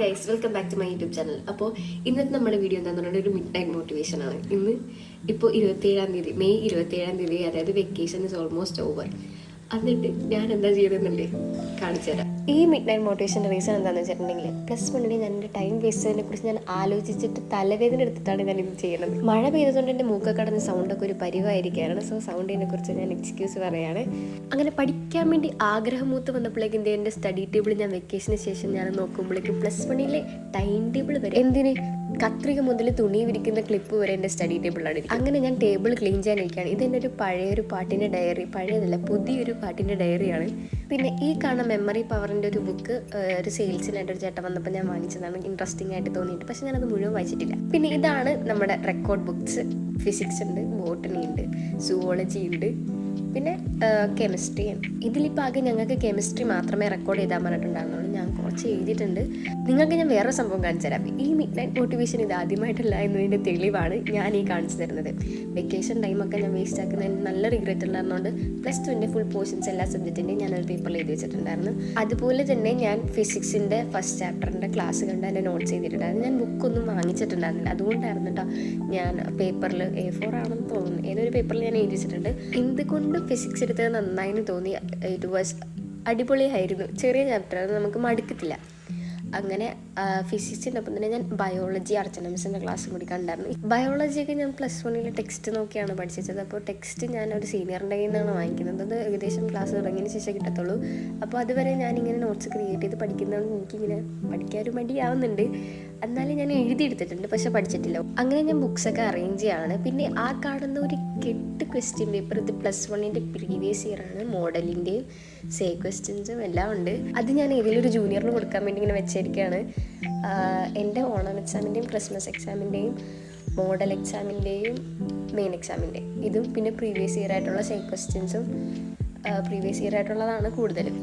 Guys, welcome back to my YouTube channel. അപ്പോൾ ഇന്നത്തെ നമ്മുടെ വീഡിയോ എന്താണെന്ന് പറഞ്ഞാൽ ഒരു മിഡ് നൈറ്റ് മോട്ടിവേഷൻ ആണ്. ഇപ്പോൾ 27-ാം തീയതി, മെയ് 27-ാം തീയതി, അതായത് വെക്കേഷൻ ഇസ് ഓൾമോസ്റ്റ് ഓവർ. എന്നിട്ട് ഞാൻ എന്താ ചെയ്തെന്നുണ്ട് കാണിച്ചു തരാം. ഈ മിഡ് നൈറ്റ് മോട്ടിവേഷൻ്റെ റീസൺ എന്താണെന്ന് വെച്ചിട്ടുണ്ടെങ്കിൽ, +1 ഞാൻ എൻ്റെ ടൈം വേസ്റ്റതിനെ കുറിച്ച് ഞാൻ ആലോചിച്ചിട്ട് തലവേദന എടുത്തിട്ടാണ് ഞാൻ ഇത് ചെയ്യുന്നത്. മഴ പെയ്തതുകൊണ്ട് എൻ്റെ മൂക്കൊക്കെ കടന്ന് സൗണ്ടൊക്കെ ഒരു പരിവായിരിക്കുകയാണ്. സോ സൗണ്ടിനെ കുറിച്ച് ഞാൻ എക്സ്ക്യൂസ് പറയുകയാണ്. അങ്ങനെ പഠിക്കാൻ വേണ്ടി ആഗ്രഹമൂത്ത് വന്നപ്പോഴേക്കും എൻ്റെ സ്റ്റഡി ടേബിൾ ഞാൻ വെക്കേഷന് ശേഷം ഞാൻ നോക്കുമ്പോഴേക്കും +1 ടൈം ടേബിൾ വരെ, എന്തിന് കത്രിക മുതൽ തുണി വിരിക്കുന്ന ക്ലിപ്പ് വരെ എൻ്റെ സ്റ്റഡി ടേബിളിലാണ്. അങ്ങനെ ഞാൻ ടേബിൾ ക്ലീൻ ചെയ്യാനിരിക്കുകയാണ്. ഇതെൻ്റെ ഒരു പഴയൊരു പാട്ടിൻ്റെ ഡയറി, പഴയതല്ല പുതിയൊരു പാട്ടിൻ്റെ ഡയറിയാണ്. പിന്നെ ഈ കാണുന്ന മെമ്മറി പവറിൻ്റെ ഒരു ബുക്ക് ഒരു സെയിൽസിനായിട്ട് ഒരു ചേട്ടൻ വന്നപ്പോൾ ഞാൻ വാങ്ങിച്ചതാണ്, ഇൻട്രസ്റ്റിംഗ് ആയിട്ട് തോന്നിയിട്ട്. പക്ഷെ ഞാനത് മുഴുവൻ വായിച്ചിട്ടില്ല. പിന്നെ ഇതാണ് നമ്മുടെ റെക്കോർഡ് ബുക്സ്. ഫിസിക്സ് ഉണ്ട്, ബോട്ടണി ഉണ്ട്, സുവോളജി ഉണ്ട്, പിന്നെ കെമിസ്ട്രി. ഇതിലിപ്പോൾ ആകെ ഞങ്ങൾക്ക് കെമിസ്ട്രി മാത്രമേ റെക്കോർഡ് ചെയ്താൽ പറഞ്ഞിട്ടുണ്ടായിരുന്നുള്ളൂ. ഞാൻ കുറച്ച് എഴുതിയിട്ടുണ്ട്. നിങ്ങൾക്ക് ഞാൻ വേറെ സംഭവം കാണിച്ചു തരാം. ഈ മിഡ് നൈറ്റ് മോട്ടിവേഷൻ ഇത് ആദ്യമായിട്ടല്ല എന്നതിൻ്റെ തെളിവാണ് ഞാൻ ഈ കാണിച്ചു തരുന്നത്. വെക്കേഷൻ ടൈമൊക്കെ ഞാൻ വേസ്റ്റ് ആക്കുന്നതിന് നല്ല റിഗ്രറ്റ് ഉണ്ടായിരുന്നുകൊണ്ട് +2 ഫുൾ പോർഷൻസ് എല്ലാ സബ്ജക്റ്റിൻ്റെയും ഞാനൊരു പേപ്പറിൽ എഴുതി വെച്ചിട്ടുണ്ടായിരുന്നു. അതുപോലെ തന്നെ ഞാൻ ഫിസിക്സിൻ്റെ ഫസ്റ്റ് ചാപ്റ്ററിൻ്റെ ക്ലാസ് കണ്ട് എൻ്റെ നോട്ട്സ് ചെയ്തിട്ടുണ്ടായിരുന്നു. ഞാൻ ബുക്കൊന്നും വാങ്ങിച്ചിട്ടുണ്ടായിരുന്നില്ല. അതുകൊണ്ടായിരുന്നു കേട്ടോ ഞാൻ പേപ്പറിൽ A4 ആണെന്ന് തോന്നുന്നു, ഏതൊരു പേപ്പറിൽ ഞാൻ എഴുതി വെച്ചിട്ടുണ്ട്. എന്തുകൊണ്ട് ഫിസിക്സ് എടുത്തത് നന്നായിന്ന് തോന്നി. ഇറ്റ് വാസ് അടിപൊളിയായിരുന്നു. ചെറിയ ചാപ്റ്റർ, അത് നമുക്ക് മടുക്കത്തില്ല. അങ്ങനെ ഫിസിക്സിൻ്റെ ഒപ്പം തന്നെ ഞാൻ ബയോളജി അർച്ചന മിസ്സിൻ്റെ ക്ലാസ്സും കൂടി കണ്ടായിരുന്നു. ബയോളജിയൊക്കെ ഞാൻ +1 ടെക്സ്റ്റ് നോക്കിയാണ് പഠിച്ചത്. അപ്പോൾ ടെക്സ്റ്റ് ഞാൻ ഒരു സീനിയറിൻ്റെ കയ്യിൽ നിന്നാണ് വാങ്ങിക്കുന്നത്. അത് ഏകദേശം ക്ലാസ് തുടങ്ങിയതിന് ശേഷം കിട്ടത്തുള്ളൂ. അപ്പോൾ അതുവരെ ഞാനിങ്ങനെ നോട്ട്സ് ക്രിയേറ്റ് ചെയ്ത് പഠിക്കുന്നതുകൊണ്ട് എനിക്കിങ്ങനെ പഠിക്കാനൊരു മടിയാവുന്നുണ്ട്. എന്നാലും ഞാൻ എഴുതിയെടുത്തിട്ടുണ്ട്, പക്ഷെ പഠിച്ചിട്ടില്ല. അങ്ങനെ ഞാൻ ബുക്സൊക്കെ അറേഞ്ച് ചെയ്യാണ്. പിന്നെ ആ കാണുന്ന ഒരു 8 ക്വസ്റ്റ്യൻ പേപ്പർ, ഇത് +1 പ്രീവിയസ് ഇയർ ആണ്. മോഡലിൻ്റെയും സേ ക്വസ്റ്റ്യൻസും എല്ലാം ഉണ്ട്. അത് ഞാൻ ഏതെങ്കിലും ഒരു ജൂനിയറിന് കൊടുക്കാൻ വേണ്ടി ഇങ്ങനെ വെച്ചിരിക്കുകയാണ്. എൻ്റെ ഓണം എക്സാമിൻ്റെയും ക്രിസ്മസ് എക്സാമിൻ്റെയും മോഡൽ എക്സാമിൻ്റെയും മെയിൻ എക്സാമിൻ്റെയും ഇതും പിന്നെ പ്രീവിയസ് ഇയർ ആയിട്ടുള്ള സേ ക്വസ്റ്റ്യൻസും പ്രീവിയസ് ഇയർ ആയിട്ടുള്ളതാണ് കൂടുതലും.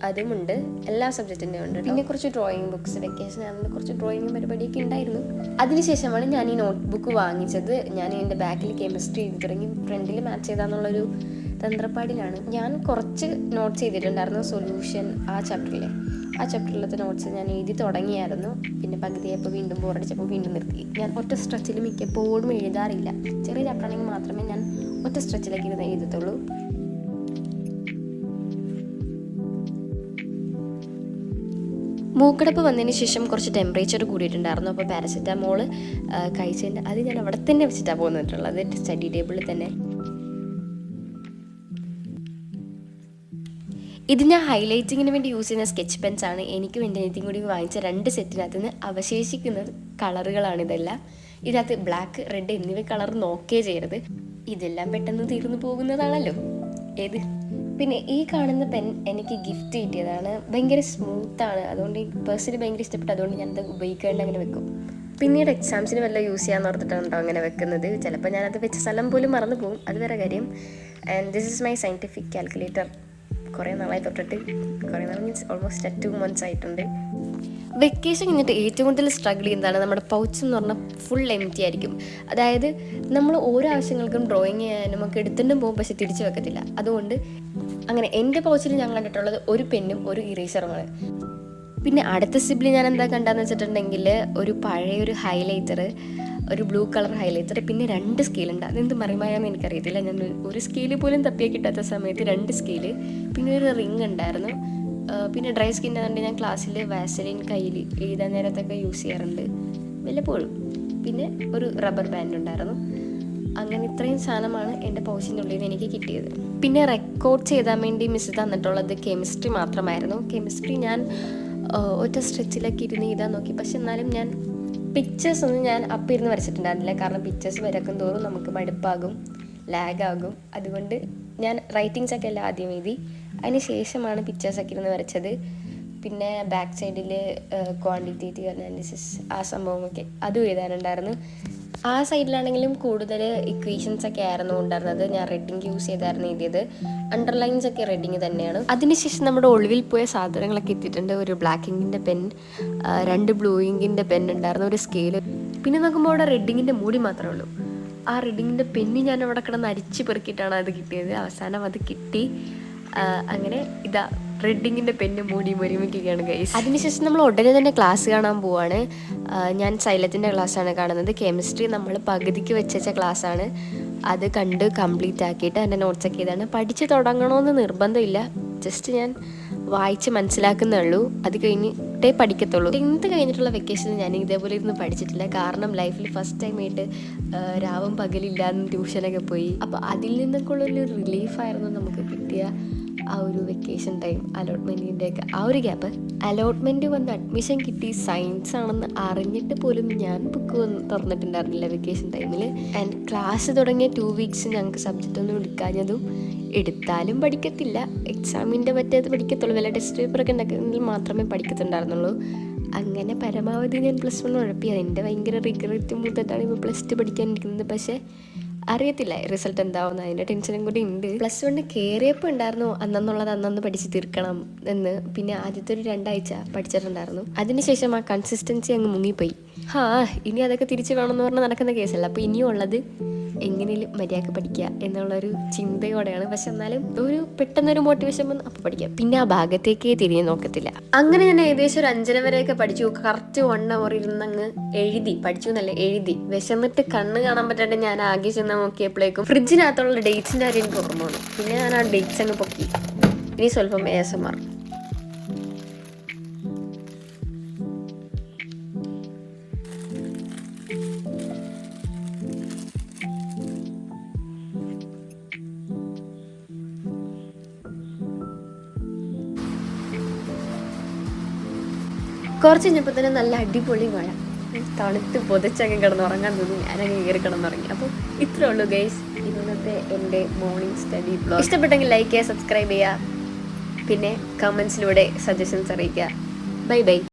അതുമുണ്ട്, എല്ലാ സബ്ജക്റ്റിൻ്റെയും ഉണ്ട്. പിന്നെ കുറച്ച് ഡ്രോയിങ് ബുക്സ്, വെക്കേഷൻ ആണെങ്കിൽ കുറച്ച് ഡ്രോയിങ് പരിപാടിയൊക്കെ ഉണ്ടായിരുന്നു. അതിനുശേഷമാണ് ഞാൻ ഈ നോട്ട് ബുക്ക് വാങ്ങിച്ചത്. ഞാൻ എൻ്റെ ബാക്കിൽ കെമിസ്ട്രി എഴുതി തുടങ്ങി, ഫ്രണ്ടിൽ മാച്ച് ചെയ്താന്നുള്ളൊരു തന്ത്രപ്പാടിലാണ്. ഞാൻ കുറച്ച് നോട്ട്സ് ചെയ്തിട്ടുണ്ടായിരുന്നു. സൊല്യൂഷൻ ആ ചാപ്റ്ററിലത്തെ നോട്ട്സ് ഞാൻ എഴുതി തുടങ്ങിയായിരുന്നു. പിന്നെ പകുതിയായപ്പോൾ വീണ്ടും ബോറടിച്ചപ്പോൾ വീണ്ടും നിർത്തി. ഞാൻ ഒറ്റ സ്ട്രെച്ചിൽ മിക്കപ്പോഴും എഴുതാറില്ല. ചെറിയ ചാപ്റ്ററാണെങ്കിൽ മാത്രമേ ഞാൻ ഒറ്റ സ്ട്രെച്ചിലേക്ക് ഇരുന്ന് എഴുതത്തുള്ളൂ. മൂക്കടപ്പ് വന്നതിന് ശേഷം കുറച്ച് ടെമ്പറേച്ചർ കൂടിയിട്ടുണ്ടായിരുന്നു. അപ്പോൾ പാരസെറ്റാമോൾ കഴിച്ചതിൻ്റെ അത് ഞാൻ അവിടെ തന്നെ വെച്ചിട്ടാണ് പോന്നിട്ടുള്ളത്, സ്റ്റഡി ടേബിളിൽ തന്നെ. ഇത് ഞാൻ ഹൈലൈറ്റിങ്ങിന് വേണ്ടി യൂസ് ചെയ്യുന്ന സ്കെച്ച് പെൻസാണ്. എനിക്ക് വേണ്ടി എനിക്കും കൂടി വാങ്ങിച്ച 2 സെറ്റിനകത്ത് നിന്ന് അവശേഷിക്കുന്നത് കളറുകളാണ്. ഇതെല്ലാം ഇതിനകത്ത് ബ്ലാക്ക്, റെഡ് എന്നിവ കളർ നോക്കേ ചെയ്യരുത്. ഇതെല്ലാം പെട്ടെന്ന് തീർന്നു പോകുന്നതാണല്ലോ. പിന്നെ ഈ കാണുന്ന പെൻ എനിക്ക് ഗിഫ്റ്റ് കിട്ടിയതാണ്. ഭയങ്കര സ്മൂത്താണ്, അതുകൊണ്ട് പേഴ്സണലി ഭയങ്കര ഇഷ്ടപ്പെട്ടു. അതുകൊണ്ട് ഞാനത് ഉപയോഗിക്കാണ്ട് അങ്ങനെ വെക്കും. പിന്നീട് എക്സാംസിന് വല്ല യൂസ് ചെയ്യാൻ ഓർത്തിട്ടുണ്ടോ അങ്ങനെ വെക്കുന്നത്. ചിലപ്പോൾ ഞാനത് വെച്ച സ്ഥലം പോലും മറന്നു പോകും, അത് വേറെ കാര്യം. And this is my scientific calculator. കുറേ നാളായി തൊട്ടിട്ട്, കുറേ നാൾ മീൻസ് ഓൾമോസ്റ്റ് 2 months ആയിട്ടുണ്ട്. വെക്കേഷൻ കഴിഞ്ഞിട്ട് ഏറ്റവും കൂടുതൽ സ്ട്രഗിൾ ചെയ്യുന്നതാണ് നമ്മുടെ പൗച്ച് എന്ന് പറഞ്ഞാൽ ഫുൾ എംറ്റി ആയിരിക്കും. അതായത് നമ്മൾ ഓരോ ആവശ്യങ്ങൾക്കും ഡ്രോയിങ് ചെയ്യാനും ഒക്കെ എടുത്തിട്ടും പോകും, പക്ഷെ തിരിച്ചു വെക്കത്തില്ല. അതുകൊണ്ട് അങ്ങനെ എൻ്റെ പൗച്ചിൽ ഞാൻ കണ്ടിട്ടുള്ളത് ഒരു പെന്നും ഒരു ഇറേസറുമാണ്. പിന്നെ അടുത്ത സിബിൽ ഞാൻ എന്താ കണ്ടാന്ന് വെച്ചിട്ടുണ്ടെങ്കിൽ ഒരു പഴയൊരു ഹൈലൈറ്റർ, ഒരു ബ്ലൂ കളർ ഹൈലൈറ്റർ, പിന്നെ 2 സ്കെയിലുണ്ട്. അതെന്ത് മറിമായാന്ന് എനിക്കറിയത്തില്ല. ഞാൻ ഒരു സ്കെയില് പോലും തപ്പിയാൽ കിട്ടാത്ത സമയത്ത് 2 സ്കെയില്, പിന്നെ ഒരു റിങ് ഉണ്ടായിരുന്നു. പിന്നെ ഡ്രൈ സ്കിൻ ആയതുകൊണ്ട് ഞാൻ ക്ലാസ്സിൽ വാസലിൻ കയ്യിൽ എഴുതാൻ നേരത്തൊക്കെ യൂസ് ചെയ്യാറുണ്ട് വല്ലപ്പോഴും. പിന്നെ ഒരു റബ്ബർ ബാൻഡ് ഉണ്ടായിരുന്നു. അങ്ങനെ ഇത്രയും സാധനമാണ് എൻ്റെ പൗച്ചിൻ്റെ ഉള്ളിൽ നിന്ന് എനിക്ക് കിട്ടിയത്. പിന്നെ റെക്കോർഡ് ചെയ്താൻ വേണ്ടി മിസ് തന്നിട്ടുള്ളത് കെമിസ്ട്രി മാത്രമായിരുന്നു. കെമിസ്ട്രി ഞാൻ ഒറ്റ സ്ട്രെച്ചിലൊക്കെ ഇരുന്ന് എഴുതാൻ നോക്കി, പക്ഷെ എന്നാലും ഞാൻ പിക്ചേഴ്സ് ഒന്നും ഞാൻ അപ്പം ഇരുന്ന് വരച്ചിട്ടുണ്ടായിരുന്നില്ല. കാരണം പിക്ചേഴ്സ് വരക്കും തോറും നമുക്ക് മടുപ്പാകും, ലാഗാകും. അതുകൊണ്ട് ഞാൻ റൈറ്റിങ്സൊക്കെ എല്ലാം ആദ്യം എഴുതി, അതിന് ശേഷമാണ് പിക്ചേഴ്സൊക്കെ ഇരുന്ന് വരച്ചത്. പിന്നെ ബാക്ക് സൈഡിൽ ക്വാണ്ടിറ്റേറ്റീവ് അനാലിസിസ് ആ സംഭവമൊക്കെ അതും എഴുതാനുണ്ടായിരുന്നു. ആ സൈഡിലാണെങ്കിലും കൂടുതൽ ഇക്വേഷൻസൊക്കെ ആയിരുന്നു ഉണ്ടായിരുന്നത്. ഞാൻ റെഡിങ് യൂസ് ചെയ്തായിരുന്നു എഴുതിയത്. അണ്ടർലൈൻസ് ഒക്കെ റെഡിങ് തന്നെയാണ്. അതിനുശേഷം നമ്മുടെ ഒളിവിൽ പോയ സാധനങ്ങളൊക്കെ എത്തിയിട്ടുണ്ട്. ഒരു ബ്ലാക്ക് ഇങ്കിൻ്റെ പെൻ, 2 ബ്ലൂ ഇങ്കിൻ്റെ പെൻ ഉണ്ടായിരുന്നു, ഒരു സ്കെയിൽ. പിന്നെ നോക്കുമ്പോൾ അവിടെ റെഡിങ്ങിൻ്റെ മൂടി മാത്രമേ ഉള്ളൂ. ആ റെഡിങ്ങിൻ്റെ പെന്ന് ഞാൻ അവിടെ കിടന്ന് അരിച്ച് പെറുക്കിയിട്ടാണ് അത് കിട്ടിയത്. അവസാനം അത് കിട്ടി. അങ്ങനെ ഇതാ റെഡിങ്ങിൻ്റെ പെണ്ണ് മൂടി ഒരുമിക്കുകയാണ് ഗൈസ്. അതിനുശേഷം നമ്മൾ ഉടനെ തന്നെ ക്ലാസ് കാണാൻ പോവാണ്. ഞാൻ സൈലത്തിൻ്റെ ക്ലാസ്സാണ് കാണുന്നത്. കെമിസ്ട്രി നമ്മൾ പകുതിക്ക് വെച്ച ക്ലാസ്സാണ്. അത് കണ്ട് കംപ്ലീറ്റ് ആക്കിയിട്ട് എൻ്റെ നോട്ട്സൊക്കെ ഇതാണ്. പഠിച്ച് തുടങ്ങണമെന്ന് നിർബന്ധമില്ല, ജസ്റ്റ് ഞാൻ വായിച്ച് മനസ്സിലാക്കുന്നേ ഉള്ളൂ. അത് കഴിഞ്ഞിട്ടേ പഠിക്കത്തുള്ളൂ. 10th കഴിഞ്ഞിട്ടുള്ള വെക്കേഷനിൽ ഞാൻ ഇതേപോലെ ഇരുന്ന് പഠിച്ചിട്ടില്ല. കാരണം ലൈഫിൽ ഫസ്റ്റ് ടൈമായിട്ട് രാവും പകലില്ലാന്ന് ട്യൂഷനൊക്കെ പോയി. അപ്പോൾ അതിൽ നിന്നൊക്കെ ഉള്ളൊരു റിലീഫായിരുന്നു നമുക്ക് കിട്ടിയ ആ ഒരു വെക്കേഷൻ ടൈം. അലോട്ട്മെൻറ്റിൻ്റെയൊക്കെ ആ ഒരു ഗ്യാപ്പ്, അലോട്ട്മെൻറ്റ് വന്ന് അഡ്മിഷൻ കിട്ടി സയൻസ് ആണെന്ന് അറിഞ്ഞിട്ട് പോലും ഞാൻ ബുക്ക് തുറന്നിട്ടുണ്ടായിരുന്നില്ല വെക്കേഷൻ ടൈമിൽ. ആൻഡ് ക്ലാസ് തുടങ്ങിയ 2 weeks ഞങ്ങൾക്ക് സബ്ജക്റ്റ് ഒന്നും എടുക്കാഞ്ഞതും, എടുത്താലും പഠിക്കത്തില്ല, എക്സാമിൻ്റെ മറ്റേത് പഠിക്കത്തുള്ളൂ, വല്ല ടെസ്റ്റ് പേപ്പറൊക്കെ ഉണ്ടാക്കുന്നതിൽ മാത്രമേ പഠിക്കത്തുണ്ടായിരുന്നുള്ളൂ. അങ്ങനെ പരമാവധി ഞാൻ +1 ഉഴപ്പി. അതിൻ്റെ ഭയങ്കര റിഗ്രറ്റ് മൂത്തിട്ടാണ് ഇപ്പോൾ +2 പഠിക്കാനിരിക്കുന്നത്. പക്ഷേ അറിയത്തില്ല റിസൾട്ട് എന്താവുന്ന, അതിൻ്റെ ടെൻഷനും കൂടി ഉണ്ട്. +1 കയറിയപ്പോൾ ഉണ്ടായിരുന്നു അന്നെന്നുള്ളത് അന്നന്ന് പഠിച്ച് തീർക്കണം എന്ന്. പിന്നെ ആദ്യത്തെ ഒരു 2 ആഴ്ച പഠിച്ചിട്ടുണ്ടായിരുന്നു. അതിനുശേഷം ആ കൺസിസ്റ്റൻസി അങ്ങ് മുങ്ങിപ്പോയി. ഇനി അതൊക്കെ തിരിച്ച് വേണമെന്ന് പറഞ്ഞാൽ നടക്കുന്ന കേസല്ല. അപ്പോൾ ഇനിയും ഉള്ളത് എങ്ങനെയും മര്യാദക്ക് പഠിക്കുക എന്നുള്ളൊരു ചിന്തയോടെയാണ്. പക്ഷെ എന്നാലും ഒരു പെട്ടെന്നൊരു മോട്ടിവേഷൻ വന്ന് അപ്പോൾ പഠിക്കുക, പിന്നെ ആ ഭാഗത്തേക്കേ തിരിഞ്ഞ് നോക്കത്തില്ല. അങ്ങനെ ഞാൻ ഏകദേശം ഒരു 5:30 വരെയൊക്കെ പഠിച്ചു. കറക്റ്റ് 1 hour ഇരുന്നങ്ങ് എഴുതി, പഠിച്ചു എന്നല്ല എഴുതി. വിശന്നിട്ട് കണ്ണ് കാണാൻ പറ്റാണ്ട് ഞാൻ ആകെ ചെന്ന് നോക്കിയപ്പോഴേക്കും ഫ്രിഡ്ജിനകത്തുള്ള ഡേറ്റ്സിൻ്റെ കാര്യം എനിക്ക് ഓർമ്മ വന്നു. പിന്നെ ഞാൻ ആ ഡേറ്റ്സ് അങ്ങ് പൊക്കി. ഇനി സ്വല്പം ASMR. കുറച്ച് കഴിഞ്ഞപ്പോൾ തന്നെ നല്ല അടിപൊളി മഴ, തണുത്ത് പൊതച്ചങ്ങ് കിടന്നുറങ്ങാൻ തോന്നി. ഞാനങ്ങ് കയറി കിടന്നുറങ്ങി. അപ്പോൾ ഇത്രേ ഉള്ളൂ ഗൈസ് ഇന്നത്തെ എൻ്റെ മോർണിംഗ് സ്റ്റഡി വ്ലോഗ്. ഇഷ്ടപ്പെട്ടെങ്കിൽ ലൈക്ക് ചെയ്യുക, സബ്സ്ക്രൈബ് ചെയ്യുക, പിന്നെ കമൻസിലൂടെ സജഷൻസ് അറിയിക്കുക. Bye bye.